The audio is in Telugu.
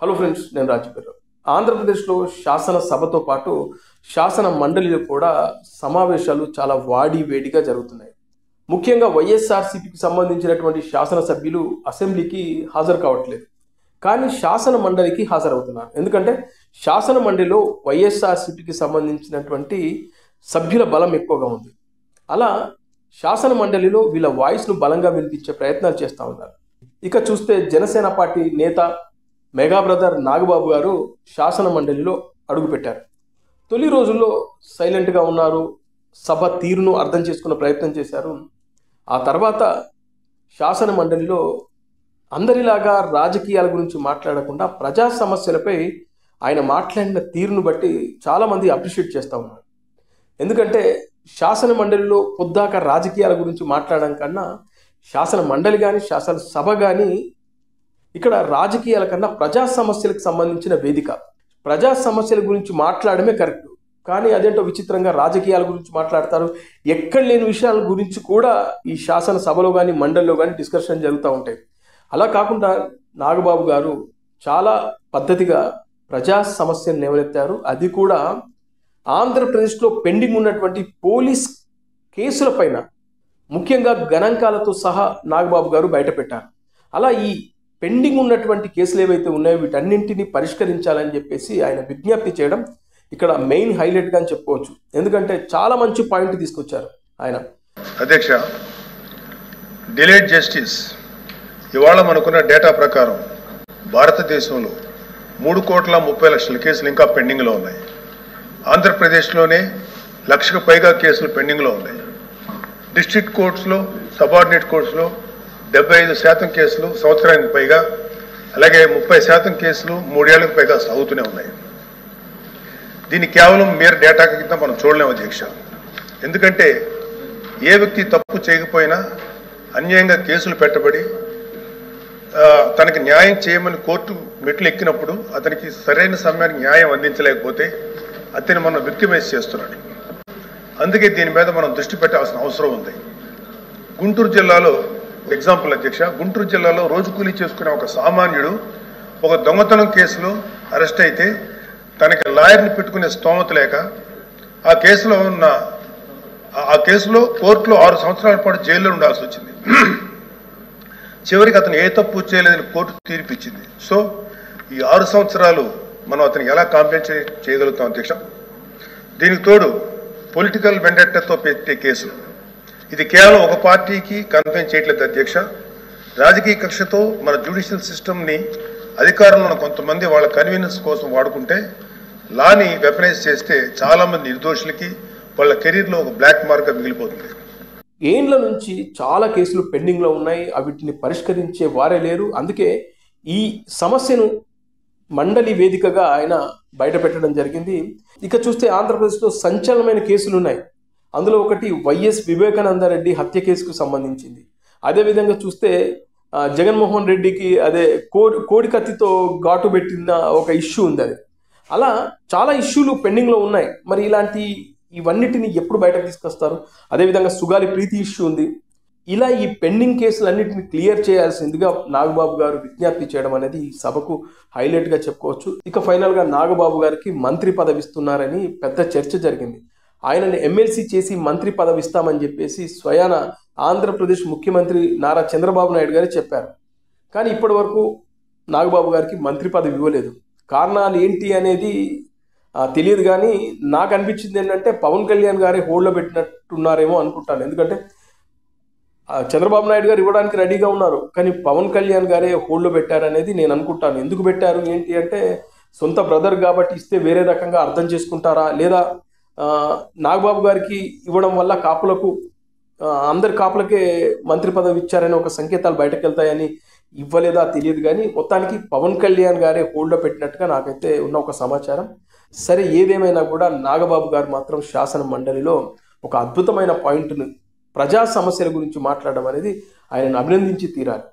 హలో ఫ్రెండ్స్, నేను రాజపేరు. ఆంధ్రప్రదేశ్లో శాసనసభతో పాటు శాసన మండలిలో కూడా సమావేశాలు చాలా వేడిగా జరుగుతున్నాయి. ముఖ్యంగా వైఎస్ఆర్సీపీకి సంబంధించినటువంటి శాసనసభ్యులు అసెంబ్లీకి హాజరు కావట్లేదు, కానీ శాసన మండలికి హాజరవుతున్నారు. ఎందుకంటే శాసన మండలిలో వైఎస్ఆర్సీపీకి సంబంధించినటువంటి సభ్యుల బలం ఎక్కువగా ఉంది. అలా శాసన మండలిలో వీళ్ళ వాయిస్ను బలంగా వినిపించే ప్రయత్నాలు చేస్తూ ఉన్నారు. ఇక చూస్తే జనసేన పార్టీ నేత మెగా బ్రదర్ నాగబాబు గారు శాసన మండలిలో అడుగుపెట్టారు. తొలి రోజుల్లో సైలెంట్గా ఉన్నారు, సభ తీరును అర్థం చేసుకునే ప్రయత్నం చేశారు. ఆ తర్వాత శాసన మండలిలో అందరిలాగా రాజకీయాల గురించి మాట్లాడకుండా ప్రజా సమస్యలపై ఆయన మాట్లాడిన తీరును బట్టి చాలామంది అప్రిషియేట్ చేస్తూ ఉన్నారు. ఎందుకంటే శాసన మండలిలో పొద్దాక రాజకీయాల గురించి మాట్లాడడం కన్నా శాసన మండలి కానీ శాసనసభ కానీ ఇక్కడ రాజకీయాల కన్నా ప్రజా సమస్యలకు సంబంధించిన వేదిక. ప్రజా సమస్యల గురించి మాట్లాడమే కరెక్ట్, కానీ అదేంటో విచిత్రంగా రాజకీయాల గురించి మాట్లాడతారు. ఎక్కడ లేని విషయాల గురించి కూడా ఈ శాసనసభలో కానీ మండలిలో కానీ డిస్కషన్ జరుగుతూ ఉంటాయి. అలా కాకుండా నాగబాబు గారు చాలా పద్ధతిగా ప్రజా సమస్యలు లేవనెత్తారు. అది కూడా ఆంధ్రప్రదేశ్లో పెండింగ్ ఉన్నటువంటి పోలీస్ కేసులపైన ముఖ్యంగా గణాంకాలతో సహా నాగబాబు గారు బయటపెట్టారు. అలా ఈ పెండింగ్ ఉన్నటువంటి కేసులు ఏవైతే ఉన్నాయో వీటన్నింటినీ పరిష్కరించాలని చెప్పేసి ఆయన విజ్ఞప్తి చేయడం ఇక్కడ మెయిన్ హైలైట్గా అని చెప్పుకోవచ్చు. ఎందుకంటే చాలా మంచి పాయింట్ తీసుకొచ్చారు ఆయన. అధ్యక్ష, డిలేడ్ జస్టిస్ ఇవాళ మనకున్న డేటా ప్రకారం భారతదేశంలో 3,30,00,000 కేసులు ఇంకా పెండింగ్లో ఉన్నాయి. ఆంధ్రప్రదేశ్లోనే 1,00,000కు పైగా కేసులు పెండింగ్లో ఉన్నాయి. డిస్ట్రిక్ట్ కోర్ట్స్లో, సబార్డినేట్ కోర్ట్స్లో 75% కేసులు సంవత్సరానికి పైగా, అలాగే 30% కేసులు 3 ఏళ్లకు పైగా సాగుతూనే ఉన్నాయి. దీన్ని కేవలం mere డేటా కింద మనం చూడలేము అధ్యక్ష. ఎందుకంటే ఏ వ్యక్తి తప్పు చేయకపోయినా అన్యాయంగా కేసులు పెట్టబడి తనకి న్యాయం చేయమని కోర్టు మెట్లు ఎక్కినప్పుడు అతనికి సరైన సమయానికి న్యాయం అందించలేకపోతే అతన్ని మనం విక్టిమైజ్ చేస్తున్నాడు. అందుకే దీని మీద మనం దృష్టి పెట్టాల్సిన అవసరం ఉంది. గుంటూరు జిల్లాలో ఎగ్జాంపుల్ అధ్యక్ష, గుంటూరు జిల్లాలో రోజు కూలీ చేసుకునే ఒక సామాన్యుడు ఒక దొంగతనం కేసులో అరెస్ట్ అయితే తనకి లాయర్ని పెట్టుకునే స్తోమత లేక ఆ కేసులో కోర్టులో 6 సంవత్సరాల పాటు జైల్లో ఉండాల్సి వచ్చింది. చివరికి అతను ఏ తప్పు చేయలేదని కోర్టు తీర్పిచ్చింది. సో ఈ 6 సంవత్సరాలు మనం అతనికి ఎలా కాంపెన్సేట్ చేయగలుగుతాం అధ్యక్ష? దీనికి తోడు పొలిటికల్ వెండెట్టాతో పెట్టే కేసులు, ఇది కేవలం ఒక పార్టీకి కన్ఫైన్ చేయట్లేదు అధ్యక్ష. రాజకీయ కక్షతో మన జ్యుడిషియల్ సిస్టమ్ని అధికారంలో కొంతమంది వాళ్ళ కన్వీనియన్స్ కోసం వాడుకుంటే లాని వెపనైజ్ చేస్తే చాలామంది నిర్దోషులకి వాళ్ళ కెరీర్లో ఒక బ్లాక్ మార్క్గా మిగిలిపోతుంది. ఏండ్ల నుంచి చాలా కేసులు పెండింగ్లో ఉన్నాయి, వీటిని పరిష్కరించే వారే లేరు. అందుకే ఈ సమస్యను మండలి వేదికగా ఆయన బయటపెట్టడం జరిగింది. ఇక చూస్తే ఆంధ్రప్రదేశ్లో సంచలనమైన కేసులు ఉన్నాయి. అందులో ఒకటి వైఎస్ వివేకానందరెడ్డి హత్య కేసుకు సంబంధించింది. అదేవిధంగా చూస్తే జగన్మోహన్ రెడ్డికి కోడి కత్తితో ఘాటు పెట్టిన ఒక ఇష్యూ ఉంది. అలా చాలా ఇష్యూలు పెండింగ్లో ఉన్నాయి. మరి ఇవన్నిటిని ఎప్పుడు బయటకు తీసుకొస్తారు? అదేవిధంగా సుగాలి ప్రీతి ఇష్యూ ఉంది. ఇలా ఈ పెండింగ్ కేసులన్నిటిని క్లియర్ చేయాల్సిందిగా నాగబాబు గారు విజ్ఞప్తి చేయడం అనేది ఈ సభకు హైలైట్గా చెప్పుకోవచ్చు. ఇక ఫైనల్గా నాగబాబు గారికి మంత్రి పదవి ఇస్తున్నారని పెద్ద చర్చ జరిగింది. ఆయనని ఎమ్మెల్సీ చేసి మంత్రి పదవి ఇస్తామని చెప్పేసి స్వయాన ఆంధ్రప్రదేశ్ ముఖ్యమంత్రి నారా చంద్రబాబు నాయుడు గారు చెప్పారు. కానీ ఇప్పటి వరకు నాగబాబు గారికి మంత్రి పదవి ఇవ్వలేదు. కారణాలు ఏంటి అనేది తెలియదు. కానీ నాకు అనిపించింది ఏంటంటే పవన్ కళ్యాణ్ గారే హోల్డ్లో పెట్టినట్టున్నారేమో అనుకుంటాను. ఎందుకంటే చంద్రబాబు నాయుడు గారు ఇవ్వడానికి రెడీగా ఉన్నారు, కానీ పవన్ కళ్యాణ్ గారే హోల్డ్లో పెట్టారనేది నేను అనుకుంటాను. ఎందుకు పెట్టారు ఏంటి అంటే సొంత బ్రదర్ కాబట్టి ఇస్తే వేరే రకంగా అర్థం చేసుకుంటారా, లేదా నాగబాబు గారికి ఇవ్వడం వల్ల అందరి కాపులకే మంత్రి పదవి ఇచ్చారని ఒక సంకేతాలు బయటకు వెళ్తాయని ఇవ్వలేదా తెలియదు. కానీ మొత్తానికి పవన్ కళ్యాణ్ గారే హోల్డ్లో పెట్టినట్టుగా నాకైతే ఉన్న ఒక సమాచారం. సరే, ఏదేమైనా కూడా నాగబాబు గారు మాత్రం శాసన మండలిలో ఒక అద్భుతమైన పాయింట్ను ప్రజా సమస్యల గురించి మాట్లాడడం అనేది ఆయనను అభినందించి తీరాలి.